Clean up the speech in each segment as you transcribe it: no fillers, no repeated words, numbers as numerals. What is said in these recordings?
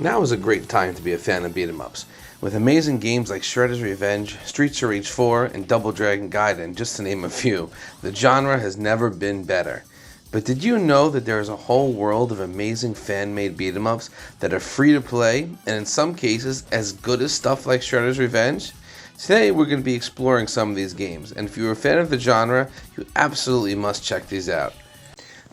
Now is a great time to be a fan of beat-em-ups. With amazing games like Shredder's Revenge, Streets of Rage 4, and Double Dragon Gaiden, just to name a few, the genre has never been better. But did you know that there is a whole world of amazing fan-made beat-em-ups that are free to play, and in some cases as good as stuff like Shredder's Revenge? Today we're going to be exploring some of these games, and if you're a fan of the genre, you absolutely must check these out.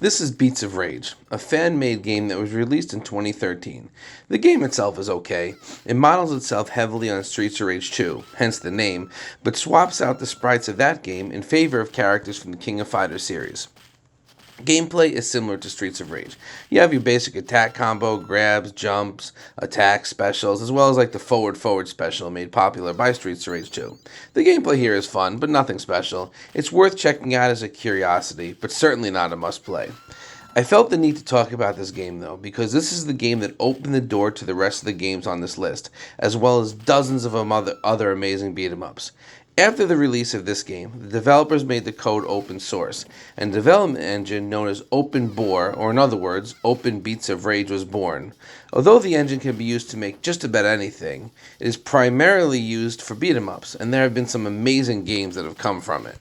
This is Beats of Rage, a fan-made game that was released in 2013. The game itself is okay. It models itself heavily on Streets of Rage 2, hence the name, but swaps out the sprites of that game in favor of characters from the King of Fighters series. Gameplay is similar to Streets of Rage. You have your basic attack combo, grabs, jumps, attacks, specials, as well as like the forward special made popular by Streets of Rage 2. The gameplay here is fun, but nothing special. It's worth checking out as a curiosity, but certainly not a must-play. I felt the need to talk about this game though, because this is the game that opened the door to the rest of the games on this list, as well as dozens of other amazing beat-em-ups. After the release of this game, the developers made the code open source, and a development engine known as OpenBore, or in other words, Open Beats of Rage, was born. Although the engine can be used to make just about anything, it is primarily used for beat-em-ups, and there have been some amazing games that have come from it.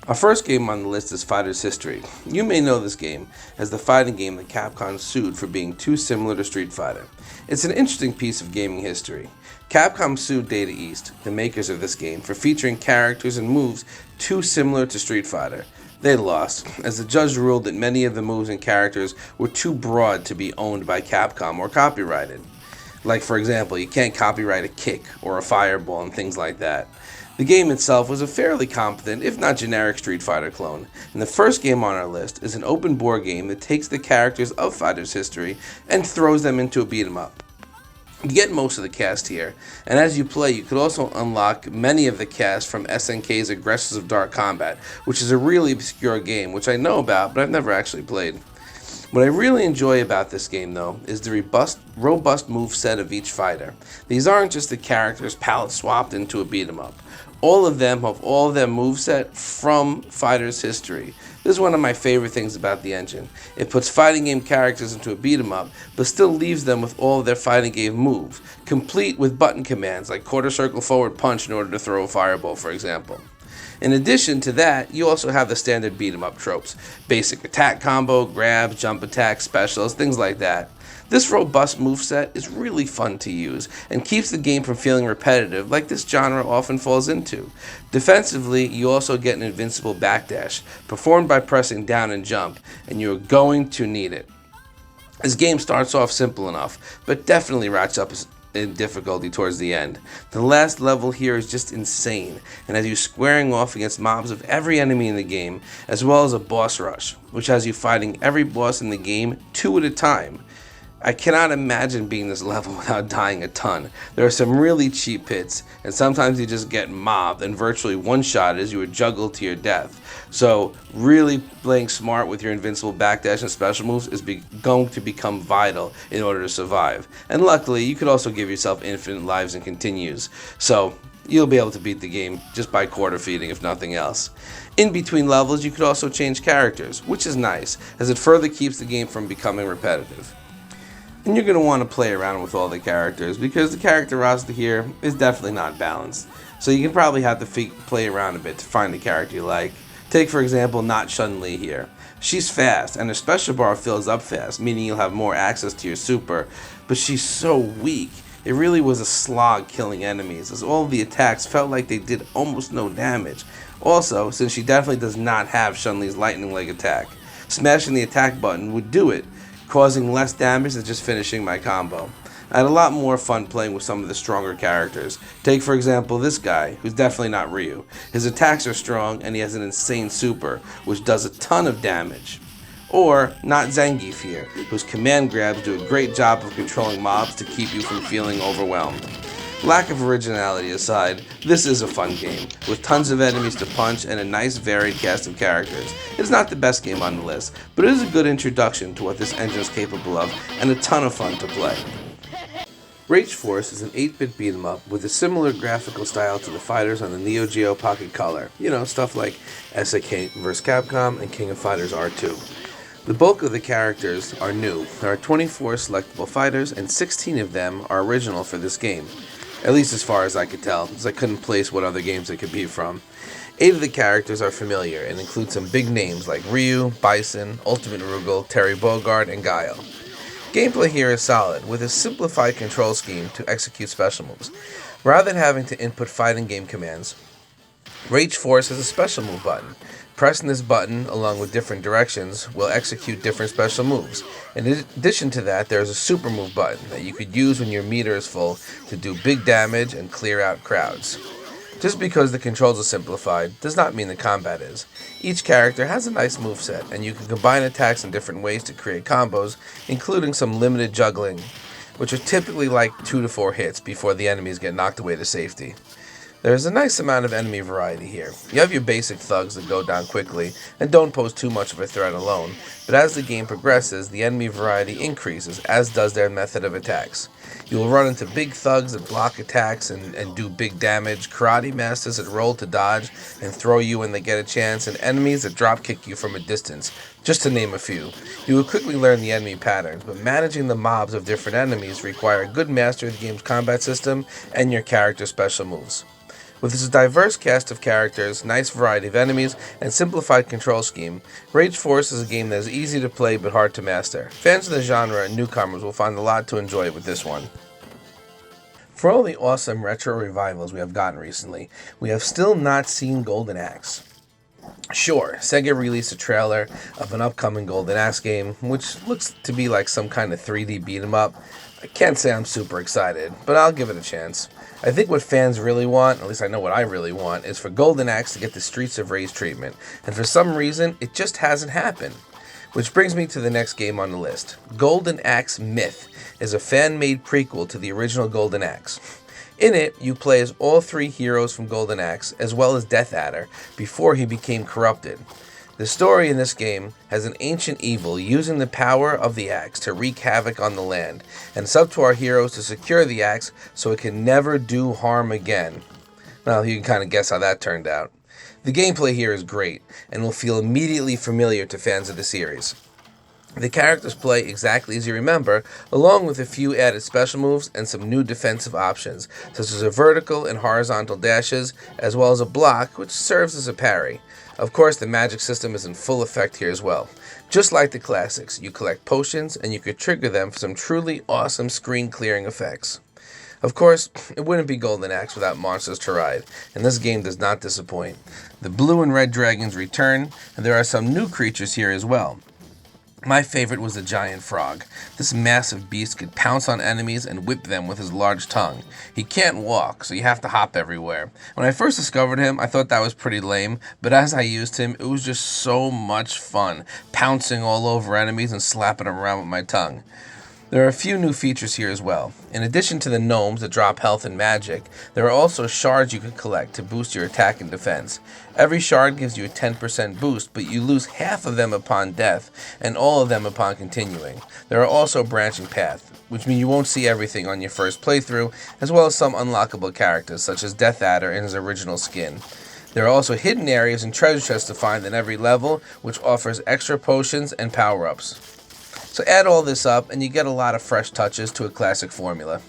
Our first game on the list is Fighter's History. You may know this game as the fighting game that Capcom sued for being too similar to Street Fighter. It's an interesting piece of gaming history. Capcom sued Data East, the makers of this game, for featuring characters and moves too similar to Street Fighter. They lost, as the judge ruled that many of the moves and characters were too broad to be owned by Capcom or copyrighted. Like, for example, you can't copyright a kick or a fireball and things like that. The game itself was a fairly competent, if not generic, Street Fighter clone, and the first game on our list is an open board game that takes the characters of Fighter's history and throws them into a beat-em-up. You get most of the cast here, and as you play, you could also unlock many of the cast from SNK's Aggressors of Dark Combat, which is a really obscure game, which I know about, but I've never actually played. What I really enjoy about this game, though, is the robust move set of each fighter. These aren't just the characters' palettes swapped into a beat-em-up. All of them have all of their moveset from Fighter's history. This is one of my favorite things about the engine. It puts fighting game characters into a beat-em-up, but still leaves them with all of their fighting game moves, complete with button commands like quarter circle forward punch in order to throw a fireball, for example. In addition to that, you also have the standard beat-em-up tropes, basic attack combo, grabs, jump attacks, specials, things like that. This robust moveset is really fun to use and keeps the game from feeling repetitive like this genre often falls into. Defensively, you also get an invincible backdash, performed by pressing down and jump, and you're going to need it. This game starts off simple enough, but definitely ratchets up in difficulty towards the end. The last level here is just insane, and has you squaring off against mobs of every enemy in the game, as well as a boss rush, which has you fighting every boss in the game 2 at a time. I cannot imagine being this level without dying a ton. There are some really cheap hits, and sometimes you just get mobbed and virtually one-shot as you are juggled to your death. So really playing smart with your invincible backdash and special moves is going to become vital in order to survive. And luckily, you could also give yourself infinite lives and continues. So you'll be able to beat the game just by quarter feeding, if nothing else. In between levels, you could also change characters, which is nice, as it further keeps the game from becoming repetitive. And you're going to want to play around with all the characters, because the character roster here is definitely not balanced. So you can probably have to play around a bit to find the character you like. Take, for example, not Chun-Li here. She's fast, and her special bar fills up fast, meaning you'll have more access to your super, but she's so weak. It really was a slog killing enemies, as all of the attacks felt like they did almost no damage. Also, since she definitely does not have Chun-Li's lightning leg attack, smashing the attack button would do it, causing less damage than just finishing my combo. I had a lot more fun playing with some of the stronger characters. Take, for example, this guy, who's definitely not Ryu. His attacks are strong, and he has an insane super, which does a ton of damage. Or, not Zangief here, whose command grabs do a great job of controlling mobs to keep you from feeling overwhelmed. Lack of originality aside, this is a fun game, with tons of enemies to punch and a nice varied cast of characters. It's not the best game on the list, but it is a good introduction to what this engine is capable of, and a ton of fun to play. Rage Force is an 8-bit beat-em-up with a similar graphical style to the fighters on the Neo Geo Pocket Color. You know, stuff like SNK vs. Capcom and King of Fighters R2. The bulk of the characters are new. There are 24 selectable fighters, and 16 of them are original for this game. At least as far as I could tell, because I couldn't place what other games they could be from. 8 of the characters are familiar and include some big names like Ryu, Bison, Ultimate Rugal, Terry Bogard, and Guile. Gameplay here is solid, with a simplified control scheme to execute special moves. Rather than having to input fighting game commands, Rage Force has a special move button. Pressing this button, along with different directions, will execute different special moves. In addition to that, there is a super move button that you could use when your meter is full to do big damage and clear out crowds. Just because the controls are simplified does not mean the combat is. Each character has a nice moveset, and you can combine attacks in different ways to create combos, including some limited juggling, which are typically like 2 to 4 hits before the enemies get knocked away to safety. There is a nice amount of enemy variety here. You have your basic thugs that go down quickly and don't pose too much of a threat alone, but as the game progresses, the enemy variety increases, as does their method of attacks. You will run into big thugs that block attacks and do big damage, karate masters that roll to dodge and throw you when they get a chance, and enemies that drop kick you from a distance, just to name a few. You will quickly learn the enemy patterns, but managing the mobs of different enemies require a good mastery of the game's combat system and your character's special moves. With its diverse cast of characters, nice variety of enemies, and simplified control scheme, Rage Force is a game that is easy to play but hard to master. Fans of the genre and newcomers will find a lot to enjoy with this one. For all the awesome retro revivals we have gotten recently, we have still not seen Golden Axe. Sure, Sega released a trailer of an upcoming Golden Axe game, which looks to be like some kind of 3D beat 'em up. I can't say I'm super excited, but I'll give it a chance. I think what fans really want, at least I know what I really want, is for Golden Axe to get the Streets of Rage treatment, and for some reason, it just hasn't happened. Which brings me to the next game on the list. Golden Axe Myth is a fan-made prequel to the original Golden Axe. In it, you play as all 3 heroes from Golden Axe, as well as Death Adder, before he became corrupted. The story in this game has an ancient evil using the power of the axe to wreak havoc on the land, and it's up to our heroes to secure the axe so it can never do harm again. Well, you can kind of guess how that turned out. The gameplay here is great, and will feel immediately familiar to fans of the series. The characters play exactly as you remember, along with a few added special moves and some new defensive options, such as a vertical and horizontal dashes, as well as a block, which serves as a parry. Of course, the magic system is in full effect here as well. Just like the classics, you collect potions, and you could trigger them for some truly awesome screen-clearing effects. Of course, it wouldn't be Golden Axe without monsters to ride, and this game does not disappoint. The blue and red dragons return, and there are some new creatures here as well. My favorite was the giant frog. This massive beast could pounce on enemies and whip them with his large tongue. He can't walk, so you have to hop everywhere. When I first discovered him, I thought that was pretty lame, but as I used him, it was just so much fun, pouncing all over enemies and slapping them around with my tongue. There are a few new features here as well. In addition to the gnomes that drop health and magic, there are also shards you can collect to boost your attack and defense. Every shard gives you a 10% boost, but you lose half of them upon death, and all of them upon continuing. There are also branching paths, which mean you won't see everything on your first playthrough, as well as some unlockable characters, such as Death Adder in his original skin. There are also hidden areas and treasure chests to find in every level, which offers extra potions and power-ups. So add all this up, and you get a lot of fresh touches to a classic formula.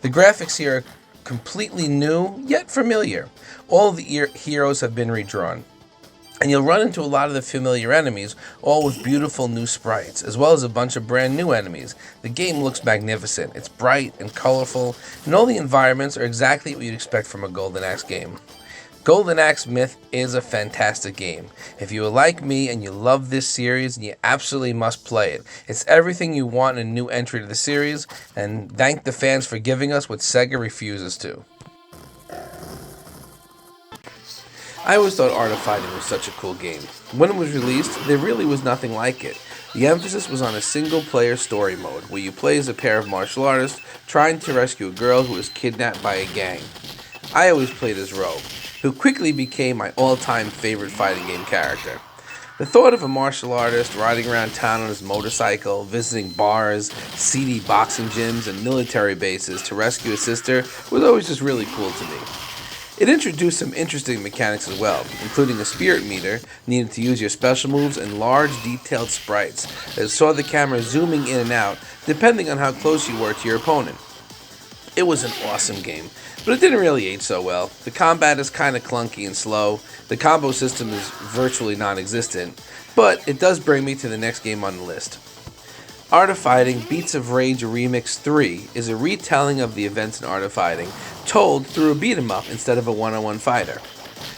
The graphics here are completely new, yet familiar. All the heroes have been redrawn. And you'll run into a lot of the familiar enemies, all with beautiful new sprites, as well as a bunch of brand new enemies. The game looks magnificent. It's bright and colorful, and all the environments are exactly what you'd expect from a Golden Axe game. Golden Axe Myth is a fantastic game. If you are like me and you love this series, you absolutely must play it. It's everything you want in a new entry to the series, and thank the fans for giving us what Sega refuses to. I always thought Art of Fighting was such a cool game. When it was released, there really was nothing like it. The emphasis was on a single-player story mode, where you play as a pair of martial artists trying to rescue a girl who was kidnapped by a gang. I always played as Rogue, who quickly became my all-time favorite fighting game character. The thought of a martial artist riding around town on his motorcycle, visiting bars, seedy boxing gyms, and military bases to rescue his sister was always just really cool to me. It introduced some interesting mechanics as well, including a spirit meter needed to use your special moves and large detailed sprites that saw the camera zooming in and out depending on how close you were to your opponent. It was an awesome game, but it didn't really age so well. The combat is kind of clunky and slow, the combo system is virtually non-existent, but it does bring me to the next game on the list. Art of Fighting Beats of Rage Remix 3 is a retelling of the events in Art of Fighting, told through a beat-em-up instead of a one-on-one fighter.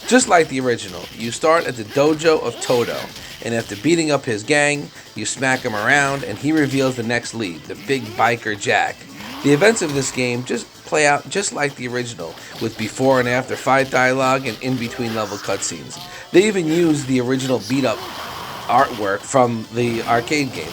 Just like the original, you start at the dojo of Toto, and after beating up his gang, you smack him around and he reveals the next lead, the big biker Jack. The events of this game just play out just like the original, with before and after fight dialogue and in-between level cutscenes. They even use the original beat-up artwork from the arcade game.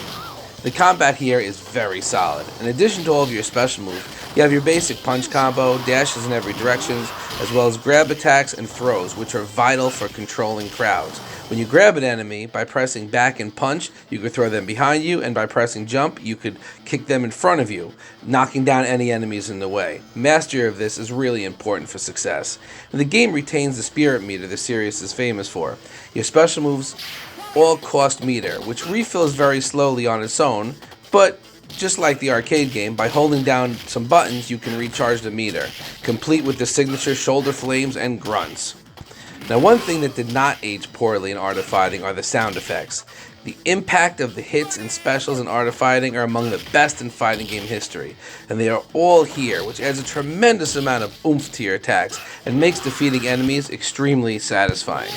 The combat here is very solid. In addition to all of your special moves, you have your basic punch combo, dashes in every direction, as well as grab attacks and throws, which are vital for controlling crowds. When you grab an enemy, by pressing back and punch, you could throw them behind you, and by pressing jump, you could kick them in front of you, knocking down any enemies in the way. Mastery of this is really important for success. And the game retains the spirit meter the series is famous for. Your special moves all cost meter, which refills very slowly on its own, but just like the arcade game, by holding down some buttons you can recharge the meter, complete with the signature shoulder flames and grunts. Now, one thing that did not age poorly in Art of Fighting are the sound effects. The impact of the hits and specials in Art of Fighting are among the best in fighting game history, and they are all here, which adds a tremendous amount of oomph to your attacks and makes defeating enemies extremely satisfying.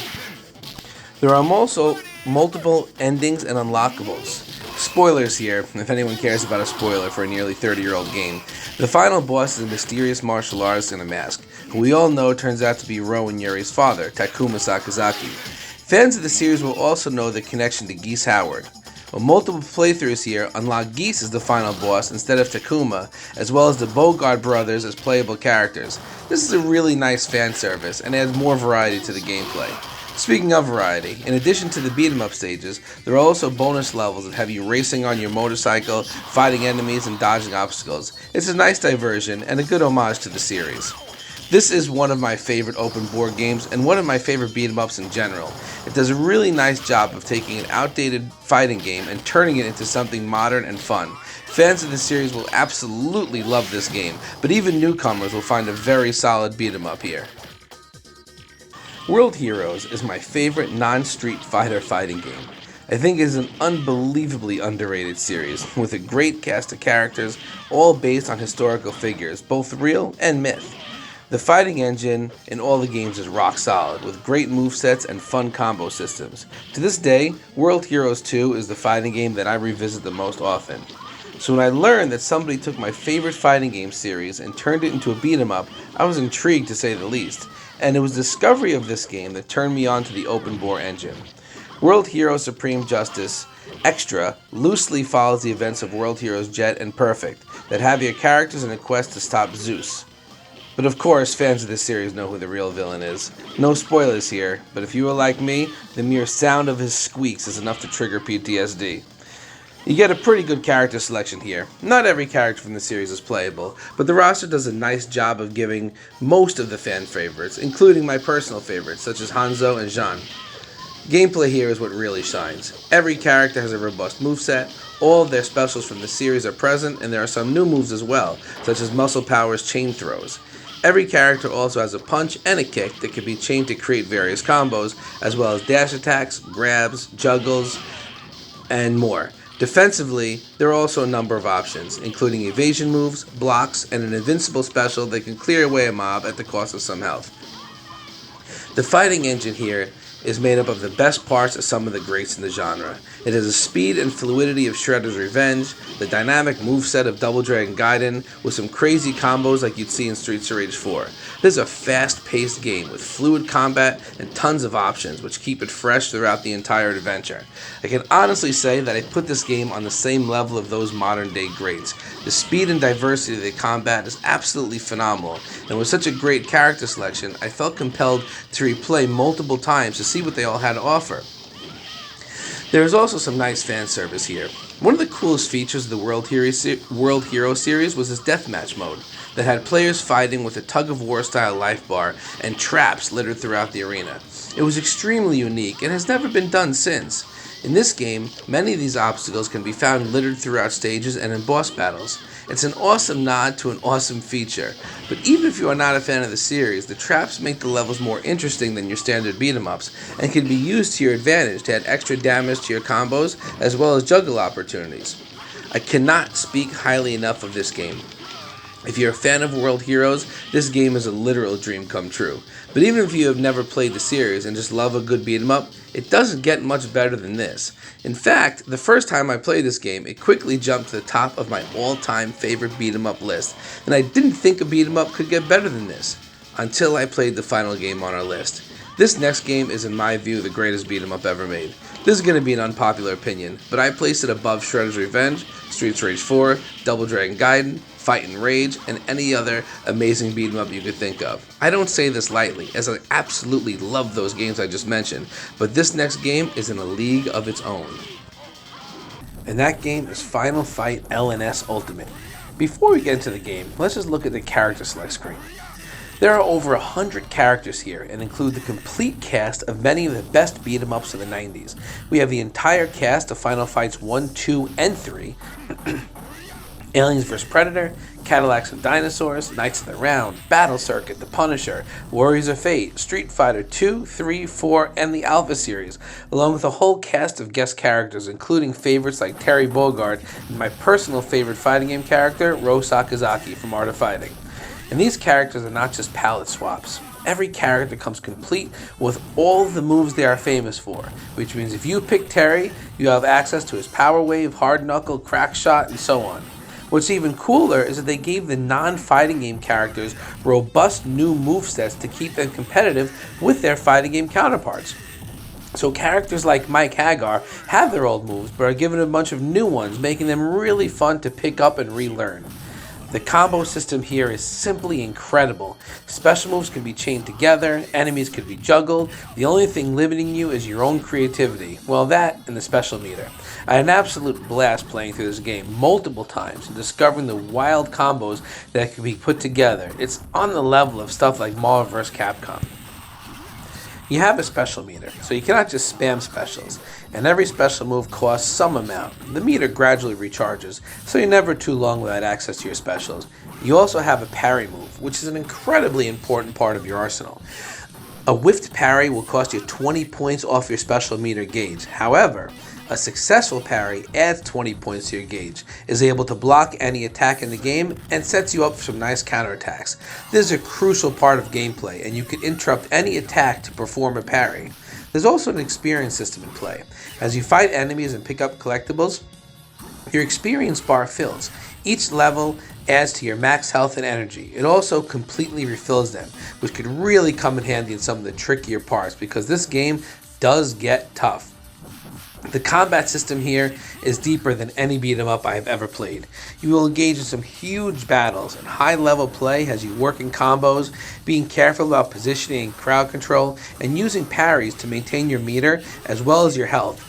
There are also multiple endings and unlockables. Spoilers here, if anyone cares about a spoiler for a nearly 30-year-old game. The final boss is a mysterious martial artist in a mask, who we all know turns out to be Ro and Yuri's father, Takuma Sakazaki. Fans of the series will also know the connection to Geese Howard. Well, multiple playthroughs here unlock Geese as the final boss instead of Takuma, as well as the Bogard brothers as playable characters. This is a really nice fan service and adds more variety to the gameplay. Speaking of variety, in addition to the beat-em-up stages, there are also bonus levels that have you racing on your motorcycle, fighting enemies, and dodging obstacles. It's a nice diversion and a good homage to the series. This is one of my favorite open board games and one of my favorite beat-em-ups in general. It does a really nice job of taking an outdated fighting game and turning it into something modern and fun. Fans of the series will absolutely love this game, but even newcomers will find a very solid beat-em-up here. World Heroes is my favorite non-Street Fighter fighting game. I think it is an unbelievably underrated series, with a great cast of characters, all based on historical figures, both real and myth. The fighting engine in all the games is rock solid, with great movesets and fun combo systems. To this day, World Heroes 2 is the fighting game that I revisit the most often. So when I learned that somebody took my favorite fighting game series and turned it into a beat-em-up, I was intrigued to say the least. And it was discovery of this game that turned me on to the open bore engine. World Heroes Supreme Justice Extra loosely follows the events of World Heroes Jet and Perfect that have your characters in a quest to stop Zeus. But of course, fans of this series know who the real villain is. No spoilers here, but if you are like me, the mere sound of his squeaks is enough to trigger PTSD. You get a pretty good character selection here. Not every character from the series is playable, but the roster does a nice job of giving most of the fan favorites, including my personal favorites, such as Hanzo and Jean. Gameplay here is what really shines. Every character has a robust moveset, all of their specials from the series are present, and there are some new moves as well, such as Muscle Power's chain throws. Every character also has a punch and a kick that can be chained to create various combos, as well as dash attacks, grabs, juggles, and more. Defensively, there are also a number of options, including evasion moves, blocks, and an invincible special that can clear away a mob at the cost of some health. The fighting engine here is made up of the best parts of some of the greats in the genre. It has the speed and fluidity of Shredder's Revenge, the dynamic moveset of Double Dragon Gaiden, with some crazy combos like you'd see in Streets of Rage 4. This is a fast-paced game with fluid combat and tons of options, which keep it fresh throughout the entire adventure. I can honestly say that I put this game on the same level of those modern-day greats. The speed and diversity of the combat is absolutely phenomenal, and with such a great character selection, I felt compelled to replay multiple times to see what they all had to offer. There is also some nice fan service here. One of the coolest features of the World Hero series was its deathmatch mode that had players fighting with a tug-of-war style life bar and traps littered throughout the arena. It was extremely unique and has never been done since. In this game, many of these obstacles can be found littered throughout stages and in boss battles. It's an awesome nod to an awesome feature, but even if you are not a fan of the series, the traps make the levels more interesting than your standard beat 'em ups and can be used to your advantage to add extra damage to your combos as well as juggle opportunities. I cannot speak highly enough of this game. If you're a fan of World Heroes, this game is a literal dream come true. But even if you have never played the series and just love a good beat 'em up, it doesn't get much better than this. In fact, the first time I played this game, it quickly jumped to the top of my all-time favorite beat 'em up list, and I didn't think a beat 'em up could get better than this, until I played the final game on our list. This next game is, in my view, the greatest beat 'em up ever made. This is going to be an unpopular opinion, but I place it above Shredder's Revenge, Streets Rage 4, Double Dragon Gaiden, Fight and Rage, and any other amazing beat 'em up you could think of. I don't say this lightly, as I absolutely love those games I just mentioned, but this next game is in a league of its own. And that game is Final Fight LNS Ultimate. Before we get into the game, let's just look at the character select screen. There are over 100 characters here and include the complete cast of many of the best beat 'em ups of the 90s. We have the entire cast of Final Fights 1, 2, and 3, Aliens vs. Predator, Cadillacs and Dinosaurs, Knights of the Round, Battle Circuit, The Punisher, Warriors of Fate, Street Fighter 2, 3, 4, and the Alpha series, along with a whole cast of guest characters, including favorites like Terry Bogard and my personal favorite fighting game character, Ro Sakazaki from Art of Fighting. And these characters are not just palette swaps. Every character comes complete with all the moves they are famous for, which means if you pick Terry, you have access to his Power Wave, Hard Knuckle, Crack Shot, and so on. What's even cooler is that they gave the non-fighting game characters robust new movesets to keep them competitive with their fighting game counterparts. So characters like Mike Hagar have their old moves, but are given a bunch of new ones, making them really fun to pick up and relearn. The combo system here is simply incredible. Special moves can be chained together, enemies can be juggled. The only thing limiting you is your own creativity. Well, that and the special meter. I had an absolute blast playing through this game multiple times and discovering the wild combos that can be put together. It's on the level of stuff like Marvel vs. Capcom. You have a special meter, so you cannot just spam specials, and every special move costs some amount. The meter gradually recharges, so you're never too long without access to your specials. You also have a parry move, which is an incredibly important part of your arsenal. A whiffed parry will cost you 20 points off your special meter gauge. However, a successful parry adds 20 points to your gauge, is able to block any attack in the game, and sets you up for some nice counterattacks. This is a crucial part of gameplay, and you can interrupt any attack to perform a parry. There's also an experience system in play. As you fight enemies and pick up collectibles, your experience bar fills. Each level adds to your max health and energy. It also completely refills them, which could really come in handy in some of the trickier parts, because this game does get tough. The combat system here is deeper than any beat 'em up I have ever played. You will engage in some huge battles, and high level play has you working combos, being careful about positioning and crowd control, and using parries to maintain your meter as well as your health.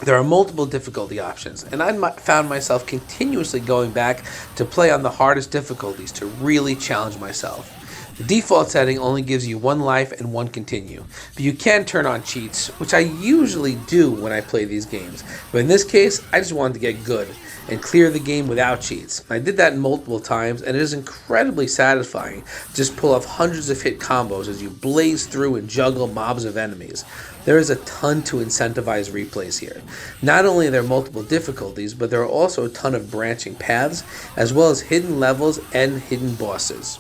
There are multiple difficulty options, and I found myself continuously going back to play on the hardest difficulties to really challenge myself. The default setting only gives you 1 life and 1 continue, but you can turn on cheats, which I usually do when I play these games. But in this case, I just wanted to get good and clear the game without cheats. I did that multiple times, and it is incredibly satisfying to just pull off hundreds of hit combos as you blaze through and juggle mobs of enemies. There is a ton to incentivize replays here. Not only are there multiple difficulties, but there are also a ton of branching paths, as well as hidden levels and hidden bosses.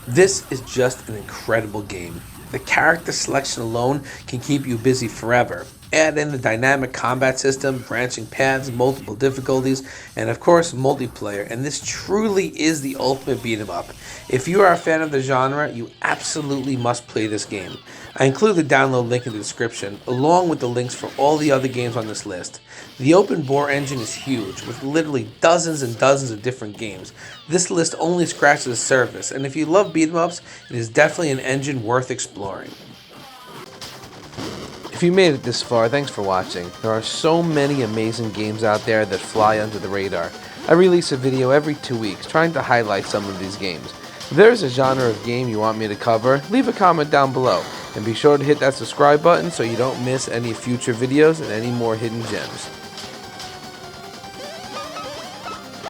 This is just an incredible game. The character selection alone can keep you busy forever. Add in the dynamic combat system, branching paths, multiple difficulties, and of course multiplayer, and this truly is the ultimate beat 'em up. If you are a fan of the genre, you absolutely must play this game. I include the download link in the description, along with the links for all the other games on this list. The open bore engine is huge, with literally dozens and dozens of different games. This list only scratches the surface, and if you love beat 'em ups, it is definitely an engine worth exploring. If you made it this far, thanks for watching. There are so many amazing games out there that fly under the radar. I release a video every 2 weeks trying to highlight some of these games. If there's a genre of game you want me to cover, leave a comment down below. And be sure to hit that subscribe button so you don't miss any future videos and any more hidden gems.